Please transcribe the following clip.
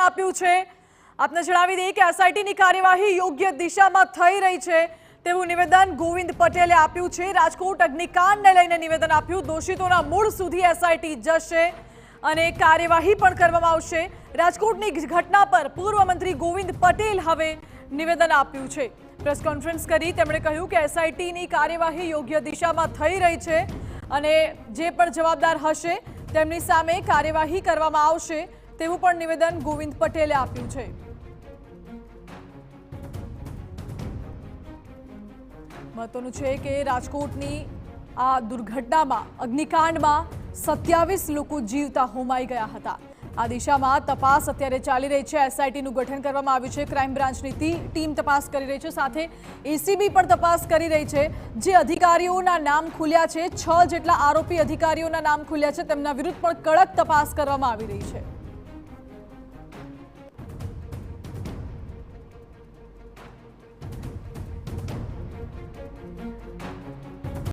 આપ્યું છે। આપને જણાવી દઈએ કે એસઆઈટીની કાર્યવાહી યોગ્ય દિશામાં થઈ રહી છે તેવું નિવેદન ગોવિંદ પટેલે આપ્યું છે। રાજકોટ અગ્નિકાંડને લઈને નિવેદન આપ્યું। દોષિતોના મૂળ સુધી એસઆઈટી જશે અને કાર્યવાહી પણ કરવામાં આવશે। રાજકોટની ઘટના પર પૂર્વ મંત્રી ગોવિંદ પટેલ હવે નિવેદન આપ્યું છે। પ્રેસ કોન્ફરન્સ કરી તેમણે કહ્યું કે એસઆઈટીની કાર્યવાહી યોગ્ય દિશામાં થઈ રહી છે અને જે પણ જવાબદાર હશે તેમની સામે કાર્યવાહી કરવામાં આવશે તેવું પણ નિવેદન ગોવિંદ પટેલે આપ્યું છે। મહત્વનું છે કે રાજકોટની આ દુર્ઘટનામાં અગ્નિકાંડમાં 27 લોકો જીવતા હોમાઈ ગયા હતા। આ દિશામાં તપાસ અત્યારે ચાલી રહી છે। એસઆઈટીનું ગઠન કરવામાં આવ્યું છે। ક્રાઇમ બ્રાન્ચની ટીમ તપાસ કરી રહી છે, સાથે એસીબી પણ તપાસ કરી રહી છે। જે અધિકારીઓના નામ ખુલ્યા છે, 6 જેટલા આરોપી અધિકારીઓના નામ ખુલ્યા છે, તેમના વિરુદ્ધ પણ કડક તપાસ કરવામાં આવી રહી છે।